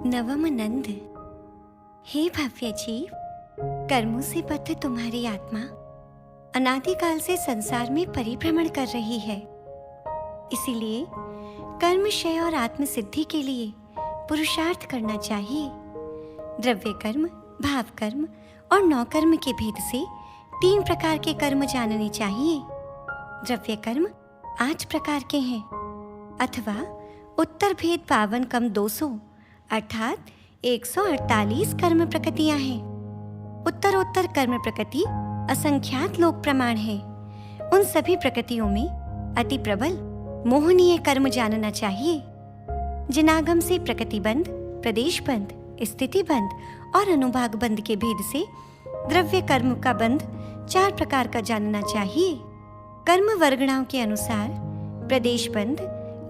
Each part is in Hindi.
नवम नंद। हे भव्य जीव, कर्मों से बद्ध तुम्हारी आत्मा अनादिकाल से संसार में परिभ्रमण कर रही है। इसीलिए कर्मक्षय और आत्म सिद्धि के लिए पुरुषार्थ करना चाहिए। द्रव्य कर्म, भाव कर्म और नौकर्म के भेद से 3 प्रकार के कर्म जानने चाहिए। द्रव्य कर्म 8 प्रकार के हैं, अथवा उत्तर भेद 52 कम 200 अर्थात 148 कर्म प्रकृतियां हैं। उत्तरोत्तर कर्म प्रकृति असंख्यात लोक प्रमाण है। उन सभी प्रकृतियों में अति प्रबल मोहनीय कर्म जानना चाहिए, जिनागम से प्रकृति बंध, प्रदेश बंध, स्थिति बंध और अनुभाग बंध के भेद से द्रव्य कर्म का बंध 4 प्रकार का जानना चाहिए। कर्म वर्गणाओं के अनुसार प्रदेश बंध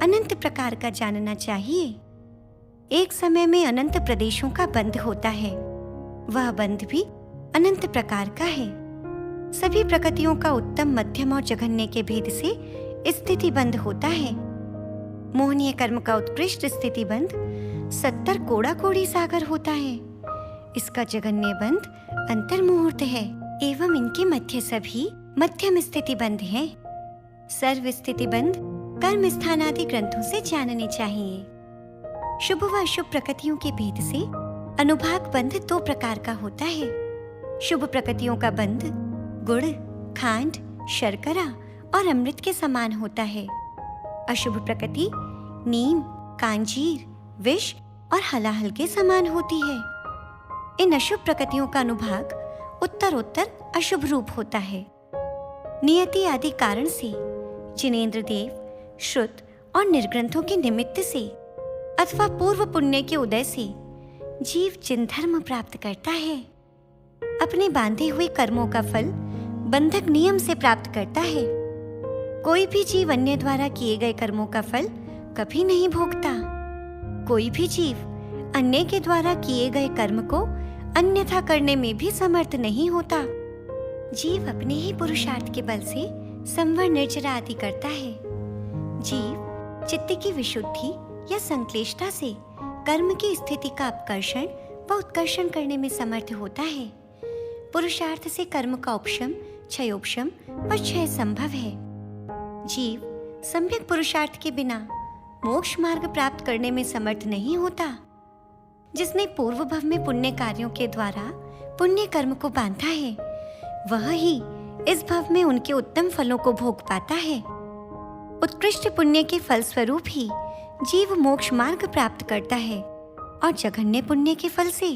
अनंत प्रकार का जानना चाहिए। एक समय में अनंत प्रदेशों का बंध होता है, वह बंध भी अनंत प्रकार का है। सभी प्रकृतियों का उत्तम, मध्यम और जघन्य के भेद से स्थिति बंध होता है। मोहनीय कर्म का उत्कृष्ट स्थिति बंध 70 कोड़ा कोड़ी सागर होता है। इसका जघन्य बंध अंतर मुहूर्त है एवं इनके मध्य सभी मध्यम स्थिति बंध है। सर्व स्थिति बंध कर्म स्थान आदि ग्रंथों से जानने चाहिए। शुभ व अशुभ प्रकृतियों के भेद से अनुभाग बंध 2 प्रकार का होता है। शुभ प्रकृतियों का बंध गुड़, खांड, शर्करा और अमृत के समान होता है। अशुभ प्रकृति नीम, कांजीर, विष और हलाहल के समान होती है। इन अशुभ प्रकृतियों का अनुभाग उत्तरोत्तर अशुभ रूप होता है। नियति आदि कारण से जिनेंद्र देव, श्रुत और निर्ग्रंथों के निमित्त से अथवा पूर्व पुण्य के उदय से जीव जिन धर्म प्राप्त करता है, अपने बांधे हुए कर्मों का फल बंधक नियम से प्राप्त करता है। कोई भी जीव अन्य द्वारा किए गए कर्मों का फल कभी नहीं भोगता। कोई भी जीव अन्य के द्वारा किए गए कर्म को अन्यथा करने में भी समर्थ नहीं होता। जीव अपने ही पुरुषार्थ के बल से संवर, निर्जरा आदि करता है। जीव चित्त की विशुद्धि या संक्लेशता से कर्म की स्थिति का अपकर्षण व उत्कर्षण करने में समर्थ होता है। पुरुषार्थ से कर्म का उपशम, क्षयोपशम व क्षय संभव है। जीव सम्यक पुरुषार्थ के बिना मोक्ष मार्ग प्राप्त करने में समर्थ नहीं होता। जिसने पूर्व भव में पुण्य कार्यों के द्वारा पुण्य कर्म को बांधा है, वह ही इस भव में उनके उत्तम फलों को भोग पाता है। उत्कृष्ट पुण्य के फल स्वरूप ही जीव मोक्ष मार्ग प्राप्त करता है और जघन्य पुण्य के फल से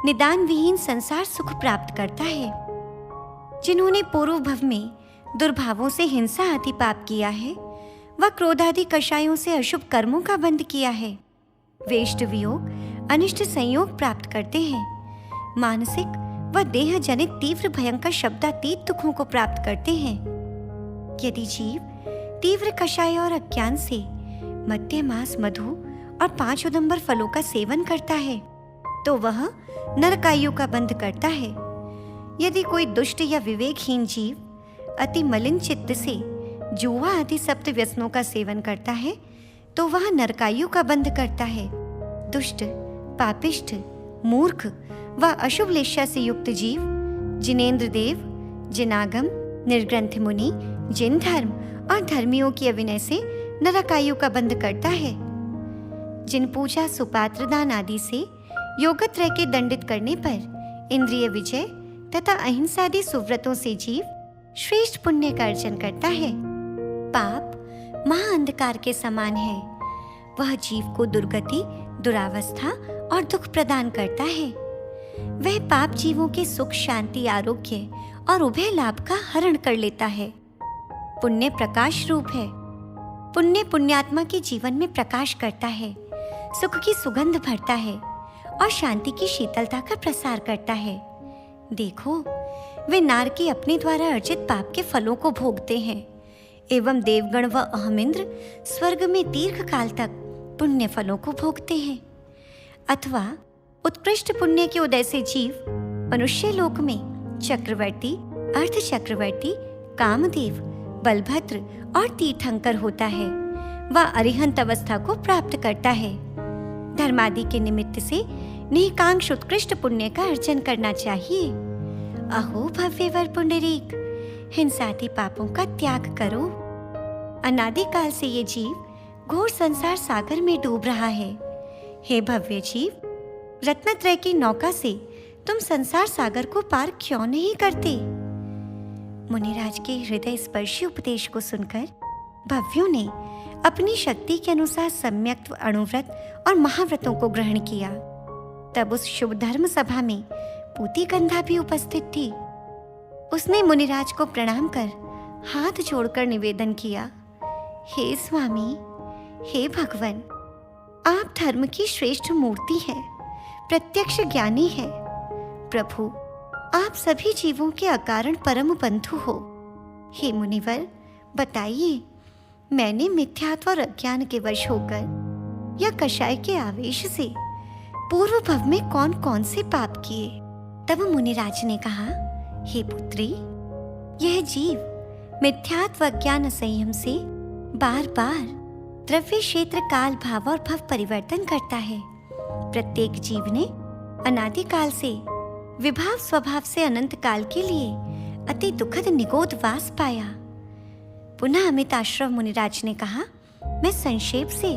निदान विहीन संसार सुख प्राप्त करता है। जिन्होंने पूर्व भव में दुर्भावों से हिंसा आदि पाप किया है व क्रोध आदि कषायों से अशुभ कर्मों का बंध किया है, वे इष्ट वियोग, अनिष्ट संयोग प्राप्त करते हैं। मानसिक व देह जनित तीव्र भयंकर शब्दातीत दुखों को प्राप्त करते हैं। यदि जीव तीव्र कषाय और अज्ञान से मध्य मास, मधु और 5 उदंबर फलों का सेवन करता है, तो वह नरकायु का बंध करता है। यदि कोई दुष्ट या विवेकहीन जीव अति मलिन चित्त से जुआ आदि सप्त व्यसनों का सेवन करता है, तो वह नरकायु का बंध करता है। दुष्ट, पापिष्ठ, मूर्ख व अशुभ लेशा से युक्त जीव जिनेंद्र देव, जिनागम, निर्ग्रंथ मुनि, जिन धर्म और धर्मियों की अविनय से नरकायु का बंध करता है। जिन पूजा, सुपात्र दान आदि से योगत्रय के दंडित करने पर इंद्रिय विजय तथा अहिंसादि सुव्रतों से जीव श्रेष्ठ पुण्य का अर्जन करता है। पाप महाअंधकार के समान है, वह जीव को दुर्गति, दुरावस्था और दुख प्रदान करता है। वह पाप जीवों के सुख, शांति, आरोग्य और उभय लाभ का हरण कर लेता है। पुण्य प्रकाश रूप है। पुण्य पुण्यात्मा के जीवन में प्रकाश करता है, सुख की सुगंध भरता है और शांति की शीतलता का प्रसार करता है। देखो, वे नारकी अपने द्वारा अर्जित पाप के फलों को भोगते हैं एवं देवगण व अहमिंद्र स्वर्ग में दीर्घ काल तक पुण्य फलों को भोगते हैं। अथवा उत्कृष्ट पुण्य के उदय से जीव मनुष्य लोक में चक्रवर्ती, अर्ध चक्रवर्ती, कामदेव, बलभद्र और तीर्थंकर होता है व अरिहंत अवस्था को प्राप्त करता है। धर्मादि के निमित्त से निकांक्ष उत्कृष्ट पुण्य का अर्जन करना चाहिए। अहो भव्य वर पुंडरीक, हिंसादि पापों का त्याग करो। अनादिकाल से ये जीव घोर संसार सागर में डूब रहा है। हे भव्य जीव, रत्नत्रय की नौका से तुम संसार सागर को पार क्यों नहीं करते? मुनिराज के हृदय स्पर्शी उपदेश को सुनकर भव्यों ने अपनी शक्ति के अनुसार सम्यक अणुव्रत और महाव्रतों को ग्रहण किया। तब उस शुभ धर्म सभा में पूतिगंधा भी उपस्थित थी। उसने मुनिराज को प्रणाम कर हाथ जोड़कर निवेदन किया, हे स्वामी, हे भगवान, आप धर्म की श्रेष्ठ मूर्ति हैं, प्रत्यक्ष ज्ञानी है। प्रभु, आप सभी जीवों के अकारण परम बंधु हो। हे मुनिवर, बताइए, मैंने मिथ्यात्व और अज्ञान के वश होकर या कषाय के आवेश से पूर्व भव में कौन कौन से पाप किए? तब मुनिराज ने कहा, हे पुत्री, यह जीव मिथ्यात्व अज्ञान संयम से बार बार द्रव्य क्षेत्र काल भाव और भव परिवर्तन करता है। प्रत्येक जीव ने अनादिकाल से विभाव स्वभाव से अनंत काल के लिए अति दुखद निगोद वास पाया। पुनः अमिताश्रव मुनिराज ने कहा, मैं संक्षेप से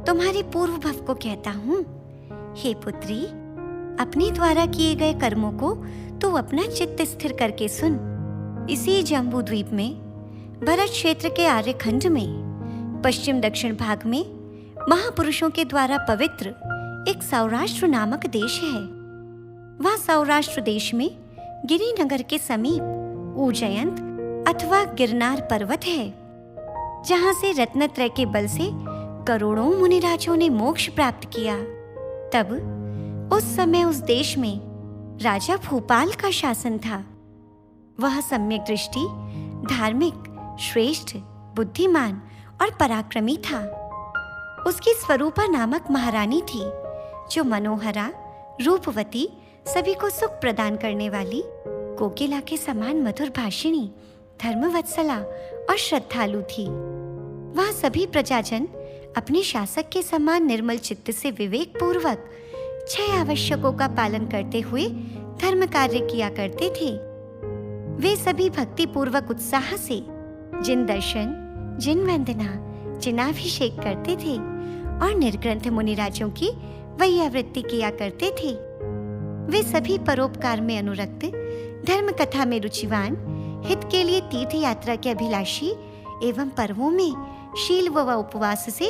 तुम्हारे पूर्व भव को कहता हूँ। हे पुत्री, अपने द्वारा किए गए कर्मों को तू अपना चित्त स्थिर करके सुन। इसी जम्बू द्वीप में भरत क्षेत्र के आर्यखंड में पश्चिम दक्षिण भाग में महापुरुषों के द्वारा पवित्र एक सौराष्ट्र नामक देश है। वह सौराष्ट्र देश में गिरिनगर के समीप उज्जयंत अथवा गिरनार पर्वत है, जहां से रत्नत्रय के बल से करोड़ों मुनिराजों ने मोक्ष प्राप्त किया। तब उस समय उस देश में राजा भूपाल का शासन था। वह सम्यक दृष्टि, धार्मिक, श्रेष्ठ, बुद्धिमान और पराक्रमी था। उसकी स्वरूपा नामक महारानी थी, जो मनोहरा, रूपवती, सभी को सुख प्रदान करने वाली, कोकिला के समान मधुर भाषिणी, धर्मवत्सला और श्रद्धालु थी। वह सभी प्रजाजन अपने शासक के समान निर्मल चित्त से विवेक पूर्वक 6 आवश्यकों का पालन करते हुए धर्म कार्य किया करते थे। वे सभी भक्ति पूर्वक उत्साह से जिन दर्शन, जिन वंदना, जिनाभिषेक करते थे और निर्ग्रंथ मुनिराजों की वैयावृत्ति किया करते थे। वे सभी परोपकार में अनुरक्त, धर्म कथा में रुचिवान, हित के लिए तीर्थ यात्रा के अभिलाषी एवं पर्वों में शील व उपवास से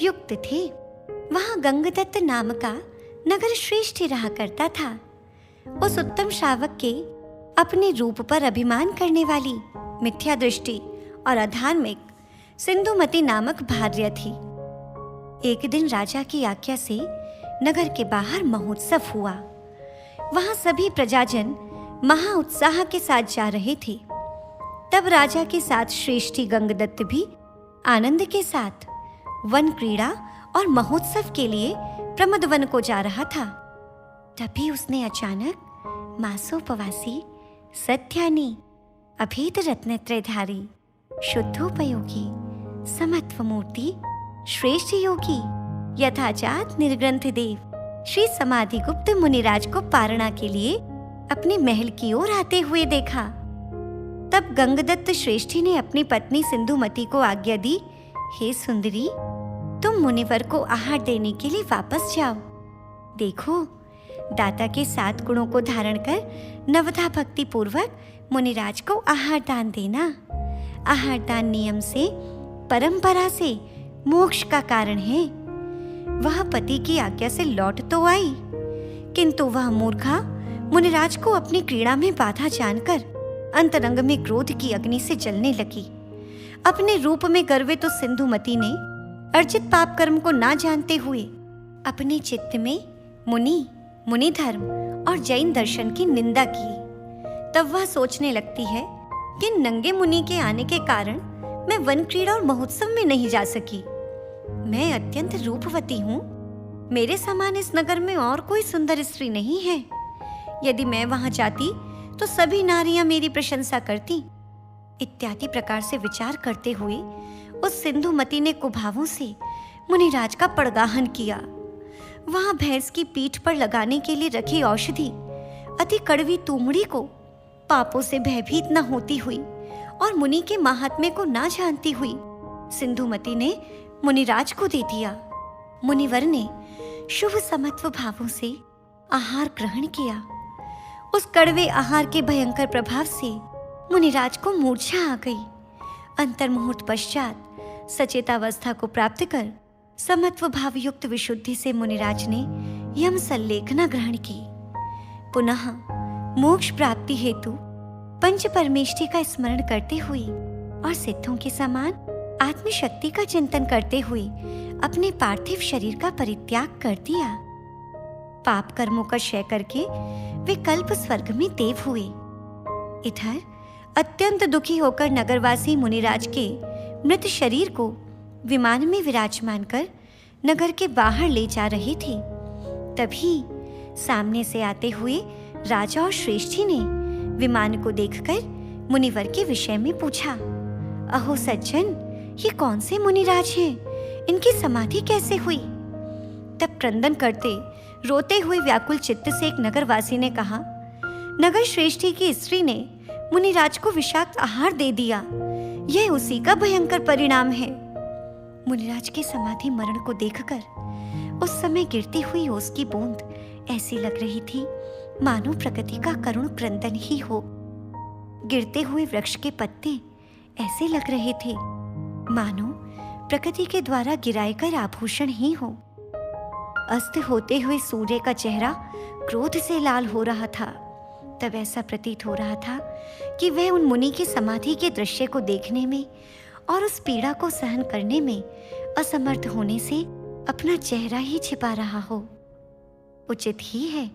युक्त थे। वहां गंगदत्त नाम का नगर श्रेष्ठ रहा करता था। उस उत्तम श्रावक के अपने रूप पर अभिमान करने वाली मिथ्या दृष्टि और अधार्मिक सिंधुमती नामक भार्या थी। एक दिन राजा की आज्ञा से नगर के बाहर महोत्सव हुआ। वहां सभी प्रजाजन महा उत्साह के साथ जा रहे थे। तब राजा के साथ श्रेष्ठी गंगदत्त भी आनंद के साथ वन क्रीड़ा और महोत्सव के लिए प्रमदवन को जा रहा था। तभी उसने अचानक मासोपवासी, सत्यानी, अभेद रत्नत्रयधारी, शुद्धोपयोगी, समत्व मूर्ति, श्रेष्ठ योगी, यथाजात निर्ग्रंथ देव श्री समाधि गुप्त मुनिराज को पारणा के लिए अपने महल की ओर आते हुए देखा। तब गंगदत्त श्रेष्ठी ने अपनी पत्नी सिंधुमती को आज्ञा दी, हे सुंदरी, तुम मुनिवर को आहार देने के लिए वापस जाओ। देखो, दाता के 7 गुणों को धारण कर नवधा भक्ति पूर्वक मुनिराज को आहार दान देना। आहार दान नियम से, परंपरा से मोक्ष का कारण है। वह पति की आज्ञा से लौट तो आई, किंतु वह मूर्खा मुनिराज को अपनी क्रीड़ा में बाधा जानकर अंतरंग में क्रोध की अग्नि से जलने लगी। अपने रूप में गर्वित उस सिंधुमती ने अर्जित पाप कर्म को ना जानते हुए अपने चित्त में मुनि, मुनि धर्म और जैन दर्शन की निंदा की। तब वह सोचने लगती है कि नंगे मुनि के आने के कारण मैं वन क्रीड़ा और महोत्सव में नहीं जा सकी। मैं अत्यंत रूपवती हूँ, मेरे समान इस नगर में और कोई सुंदर स्त्री नहीं है। यदि मैं वहां जाती तो सभी नारियां मेरी प्रशंसा करती। इत्यादि प्रकार से विचार करते हुए उस सिंधुमती ने कुभावों से मुनिराज का पड़गाहन किया। वहां भैंस की पीठ पर लगाने के लिए रखी औषधि अति कड़वी तूमड़ी को पापों से भयभीत न होती हुई और मुनि के महात्म्य को ना जानती हुई सिंधुमती ने मुनिराज को दे दिया। मुनिवर ने शुभ समत्व भावों से आहार ग्रहण किया। उस कड़वे आहार के भयंकर प्रभाव से मुनिराज को मूर्छा आ गई। अंतर्मुहूर्त पश्चात सचेतावस्था को प्राप्त कर समत्व भाव युक्त विशुद्धि से मुनिराज ने यम संलेखना ग्रहण की। पुनः मोक्ष प्राप्ति हेतु पंच परमेष्टि का स्मरण करते हुए और सिद्धों के समान आत्मशक्ति का चिंतन करते हुए अपने पार्थिव शरीर का परित्याग कर दिया। पाप कर्मों का क्षय करके वे कल्प स्वर्ग में देव हुए। इधर अत्यंत दुखी होकर नगरवासी मुनिराज के मृत शरीर को विमान में विराजमान कर नगर के बाहर ले जा रहे थे। तभी सामने से आते हुए राजा और श्रेष्ठी ने विमान को देखकर मुनिवर के विषय में पूछा, अहो सज्जन, ये कौन से मुनिराज हैं? इनकी समाधि कैसे हुई? तब क्रंदन करते रोते हुए व्याकुल चित्त से एक नगरवासी ने कहा, नगर श्रेष्ठी की स्त्री ने मुनिराज को विषाक्त आहार दे दिया। यह उसी का भयंकर परिणाम है। मुनिराज के समाधि मरण को देखकर उस समय गिरती हुई ओस की बूंद ऐसी लग रही थी मानो प्रकृति का करुण क्रंदन ही हो। गिरते हुए वृक्ष के पत्ते ऐसे लग रहे थे मानो प्रकृति के द्वारा गिराए गए आभूषण ही हो। अस्त होते हुए सूर्य का चेहरा क्रोध से लाल हो रहा था। तब ऐसा प्रतीत हो रहा था कि वह उन मुनि की समाधि के दृश्य को देखने में और उस पीड़ा को सहन करने में असमर्थ होने से अपना चेहरा ही छिपा रहा हो। उचित ही है,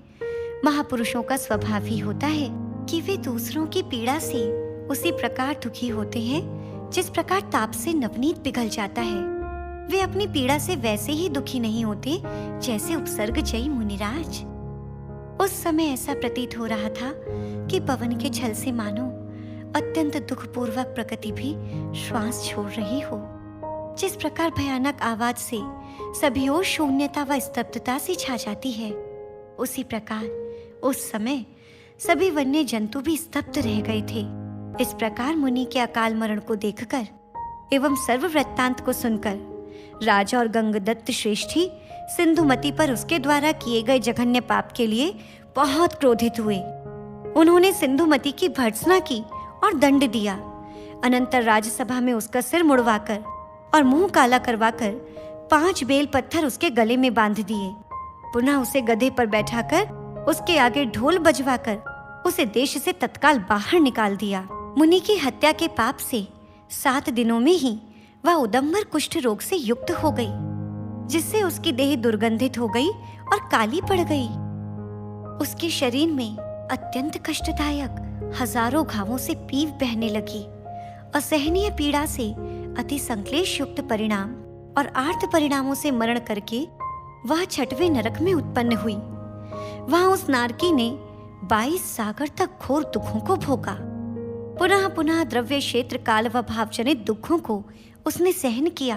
महापुरुषों का स्वभाव ही होता है कि वे दूसरों की पीड़ा से उसी प्रकार दुखी होते हैं जिस प्रकार ताप से नवनीत पिघल जाता है। वे अपनी पीड़ा से वैसे ही दुखी नहीं होते जैसे उपसर्ग जयी मुनिराज। उस समय ऐसा प्रतीत हो रहा था कि पवन के छल से मानो अत्यंत दुखपूर्वक प्रकृति भी श्वास छोड़ रही हो। जिस प्रकार भयानक आवाज से सभी ओर शून्यता व स्तब्धता सी छा जाती है, उसी प्रकार उस समय सभी वन्य जंतु भी स्तब्ध रह गए थे। इस प्रकार मुनि के अकाल मरण को देखकर एवं सर्व वृत्तांत को सुनकर राजा और गंगदत्त श्रेष्ठी सिंधुमती पर उसके द्वारा किए गए जघन्य पाप के लिए बहुत क्रोधित हुए। उन्होंने सिंधुमती की भर्त्सना की और दंड दिया। अनंतर राजसभा में उसका सिर मुड़वाकर और मुंह काला करवाकर 5 बेल पत्थर उसके गले में बांध दिए। पुनः उसे गधे पर बैठाकर उसके आगे ढोल बजवाकर उसे देश से तत्काल बाहर निकाल दिया। मुनि की हत्या के पाप से 7 दिनों में ही वह उदम्बर कुष्ठ रोग से युक्त हो गई, जिससे उसकी देह दुर्गंधित हो गई और काली पड़ गई। उसके शरीर में अत्यंत कष्टदायक हजारों घावों से पीव बहने लगी। असहनीय पीड़ा से अति संक्लेश युक्त परिणाम और आर्त परिणामों से मरण करके वह 6वें नरक में उत्पन्न हुई। वहां उस नारकी ने 22 सागर तक घोर दुखों को भोगा। पुनः पुनः द्रव्य क्षेत्र काल व भावजनित दुखों को उसने सहन किया।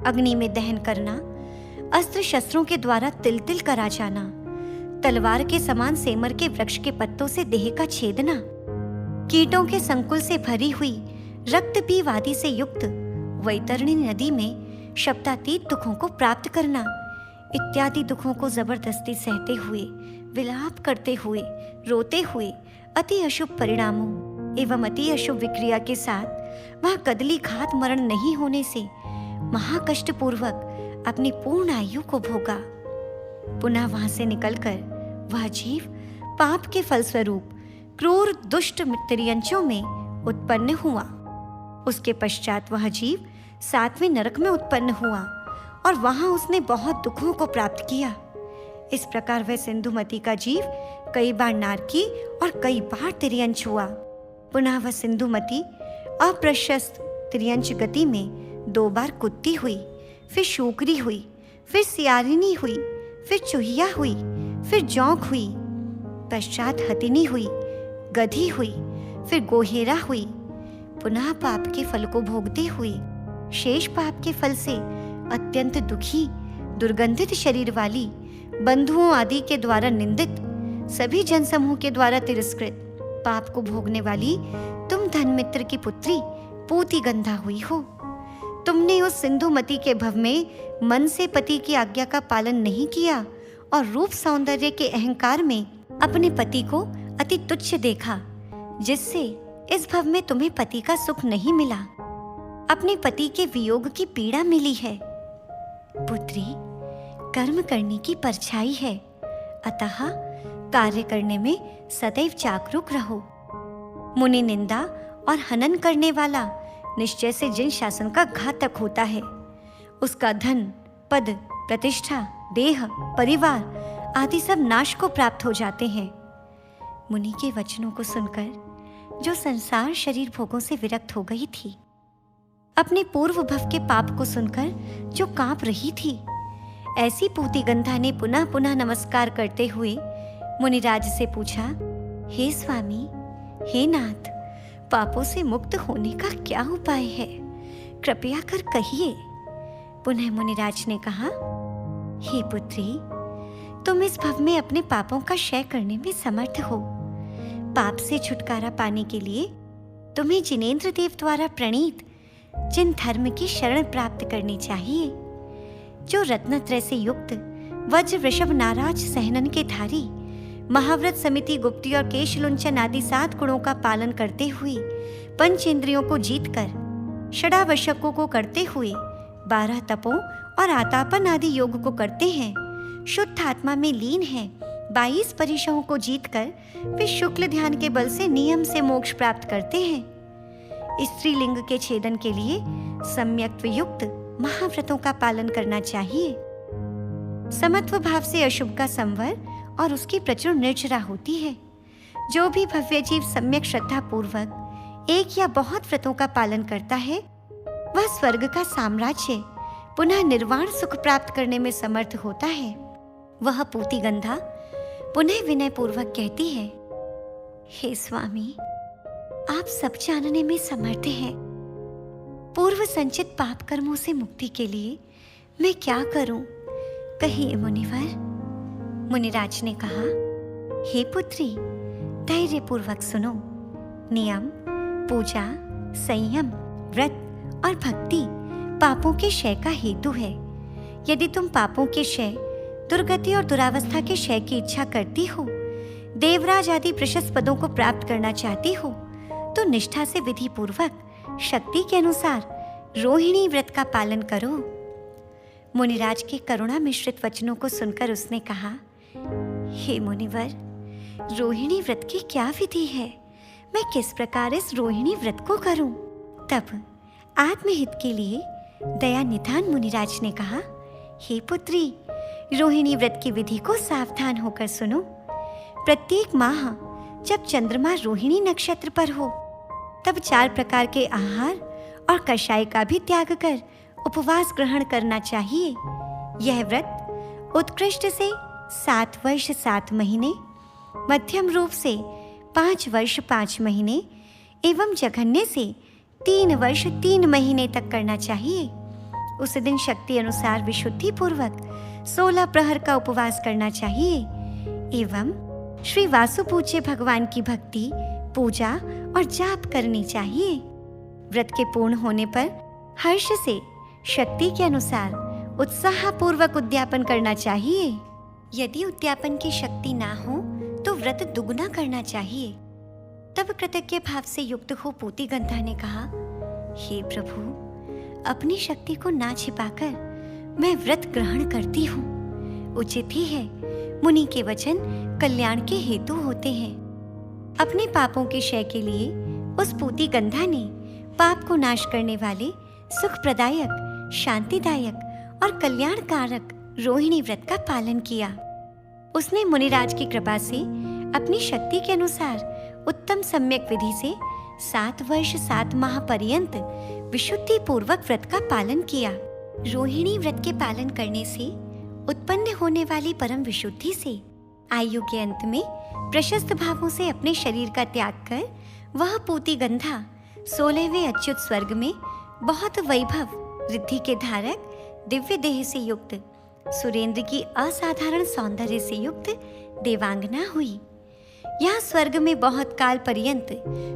अग्नि में दहन करना, अस्त्र शस्त्रों के द्वारा तिल तिल करा जाना, तलवार के समान सेमर के वृक्ष के पत्तों से देह का छेदना, कीटों के संकुल से भरी हुई रक्त पीव आदि से युक्त वैतरणी नदी में शब्दातीत दुखों को प्राप्त करना इत्यादि दुखों को जबरदस्ती सहते हुए, विलाप करते हुए, रोते हुए अति अशुभ परिणामों एवं अति अशुभ विक्रिया के साथ वह कदली घात मरण नहीं होने से महाकष्ट पूर्वक अपनी पूर्ण आयु को भोगा। पुनः वहां से निकलकर वह जीव पाप के फलस्वरूप क्रूर दुष्ट तिर्यंचों में उत्पन्न हुआ। उसके पश्चात वह जीव 7वें नरक में उत्पन्न हुआ और वहां उसने बहुत दुखों को प्राप्त किया। इस प्रकार वह सिंधुमती का जीव कई बार नारकी और कई बार तिर्यंच हुआ। पुनः वह सिंधुमती अप्रशस्त तिर्यंच गति में 2 बार कुत्ती हुई, फिर शूकरी हुई, फिर सियारिनी हुई, फिर चूहिया हुई, फिर जौंक हुई, पश्चात हथिनी हुई, गधी हुई, फिर गोहेरा हुई। पुनः पाप के फल को भोगते हुए शेष पाप के फल से अत्यंत दुखी दुर्गंधित शरीर वाली बंधुओं आदि के द्वारा निंदित, सभी जनसमूह के द्वारा तिरस्कृत, पाप को भोगने वाली तुम धनमित्र की पुत्री पूतिगंधा हुई हो। तुमने उस सिंधुमती के भव में मन से पति की आज्ञा का पालन नहीं किया और रूप सौंदर्य के अहंकार में अपने पति को अति तुच्छ देखा, जिससे इस भव में तुम्हें पति का सुख नहीं मिला, अपने पति के वियोग की पीड़ा मिली है। पुत्री, कर्म करने की परछाई है, अतः कार्य करने में सदैव जागरूक रहो। मुनि निंदा और हनन करने वाला निश्चय से जिन शासन का घातक होता है, उसका धन, पद, प्रतिष्ठा, देह, परिवार आदि सब नाश को प्राप्त हो जाते हैं। मुनि के वचनों को सुनकर जो संसार शरीर भोगों से विरक्त हो गई थी, अपने पूर्व भव के पाप को सुनकर जो कांप रही थी, ऐसी पूतिगंधा ने पुनः पुनः नमस्कार करते हुए मुनिराज से पूछा, हे स्वामी, हे नाथ, पापों से मुक्त होने का क्या उपाय है? कृपया कर कहिए। पुनः मुनिराज ने कहा, हे पुत्री, तुम इस भव में अपने पापों का क्षय करने में समर्थ हो। पाप से छुटकारा पाने के लिए तुम्हें जिनेंद्र देव द्वारा प्रणीत जिन धर्म की शरण प्राप्त करनी चाहिए, जो रत्नत्रय से युक्त वज्र वृषभ नाराज सहनन के धारी, महाव्रत समिति गुप्ती और केशलुंचन आदि 7 गुणों का पालन करते हुए, पंच इंद्रियों को जीतकर, षडावश्यकों को करते हुए, 12 तपों और आतापन आदि योग को करते हैं, शुद्ध आत्मा में लीन है, 22 परिशहों को जीतकर वे शुक्ल ध्यान के बल से नियम से मोक्ष प्राप्त करते हैं। स्त्रीलिंग के छेदन के लिए सम्यक्त्व युक्त महाव्रतों का पालन करना चाहिए। समत्व भाव से अशुभ का संवर और उसकी प्रचुर निर्जरा होती है। जो भी भव्य जीव सम्यक श्रद्धा पूर्वक एक या बहुत व्रतों का पालन करता है, वह स्वर्ग का साम्राज्य पुनः निर्वाण सुख प्राप्त करने में समर्थ होता है। वह पूतिगंधा पुनः विनय पूर्वक कहती है, हे स्वामी, आप सब जानने में समर्थ हैं। पूर्व संचित पाप कर्मों से मुक्ति के लिए मैं क्या करूं? कहिए मुनिवर। मुनिराज ने कहा, हे पुत्री, धैर्य पूर्वक सुनो। नियम, पूजा, संयम, व्रत और भक्ति पापों के क्षय का हेतु है। यदि तुम पापों के क्षय, दुर्गति और दुरावस्था के क्षय की इच्छा करती हो, देवराज आदि प्रशस्त पदों को प्राप्त करना चाहती हो, तो निष्ठा से विधि पूर्वक शक्ति के अनुसार रोहिणी व्रत का पालन करो। मुनिराज के करुणा मिश्रित वचनों को सुनकर उसने कहा, हे मुनिवर, रोहिणी व्रत की क्या विधि है? मैं किस प्रकार इस रोहिणी व्रत को करूं? तब आत्महित के लिए दया निधान मुनिराज ने कहा, हे पुत्री, रोहिणी व्रत की विधि को सावधान होकर सुनो। प्रत्येक माह जब चंद्रमा रोहिणी नक्षत्र पर हो, तब 4 प्रकार के आहार और कषाय का भी त्याग कर उपवास ग्रहण करना चाहिए। यह व्रत उत्कृष्ट से 7 वर्ष 7 महीने, मध्यम रूप से 5 वर्ष 5 महीने एवं जघन्य से 3 वर्ष 3 महीने तक करना चाहिए। उस दिन शक्ति अनुसार विशुद्धि पूर्वक 16 प्रहर का उपवास करना चाहिए एवं श्री वासु पूज्य भगवान की भक्ति, पूजा और जाप करनी चाहिए। व्रत के पूर्ण होने पर हर्ष से शक्ति के अनुसार उत्साह पूर्वक उद्यापन करना चाहिए। यदि उद्यापन की शक्ति ना हो तो व्रत दुगुना करना चाहिए। तब कृतज्ञ भाव से युक्त हो पूतिगंधा ने कहा, हे प्रभु, अपनी शक्ति को ना छिपाकर मैं व्रत ग्रहण करती हूँ। उचित ही है, मुनि के वचन कल्याण के हेतु होते हैं। अपने पापों के क्षय के लिए उस पूतिगंधा ने पाप को नाश करने वाले सुखप्रदायक, शांतिदायक और कल्याणकारक रोहिणी व्रत का पालन किया। उसने मुनिराज की कृपा से अपनी शक्ति के अनुसार उत्तम सम्यक विधि से 7 वर्ष 7 माह पर्यंत विशुद्धि पूर्वक व्रत का पालन किया। रोहिणी व्रत के पालन करने से उत्पन्न होने वाली परम विशुद्धि से आयु के अंत में प्रशस्त भावों से अपने शरीर का त्याग कर वह पूतिगंधा 16वें अच्युत स्वर्ग में बहुत वैभव, रिद्धि के धारक, दिव्य देह से युक्त, सुरेंद्र की असाधारण सौंदर्य से युक्त देवांगना हुई। यहाँ स्वर्ग में बहुत काल पर्यंत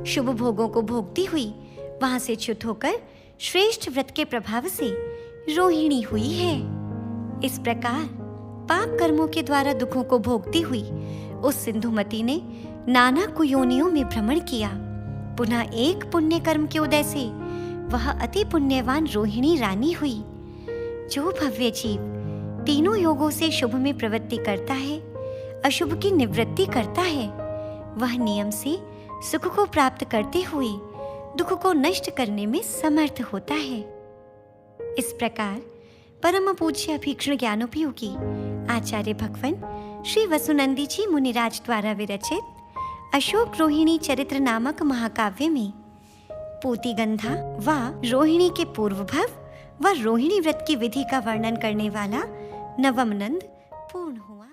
शुभ भोगों को भोगती हुई वहां से च्युत होकर श्रेष्ठ व्रत के प्रभाव से रोहिणी हुई है। इस प्रकार पाप कर्मों के द्वारा दुखों को भोगती हुई उस सिंधुमती ने नाना कुयोनियों में भ्रमण किया। पुनः एक पुण्य कर्म के उदय से वह अति पुण्यवान रोहिणी रानी हुई। जो भव्य जीव तीनों योगों से शुभ में प्रवृत्ति करता है, अशुभ की निवृत्ति करता है, वह नियम से सुख को प्राप्त करते हुए दुख को नष्ट करने में समर्थ होता है। इस प्रकार परम पूज्य अभीक्ष्ण ज्ञानोपयोगी आचार्य भगवान श्री वसुनंदी जी मुनिराज द्वारा विरचित अशोक रोहिणी चरित्र नामक महाकाव्य में पूतिगंधा व रोहिणी के पूर्व भव व रोहिणी व्रत की विधि का वर्णन करने वाला नवम नंद पूर्ण हुआ।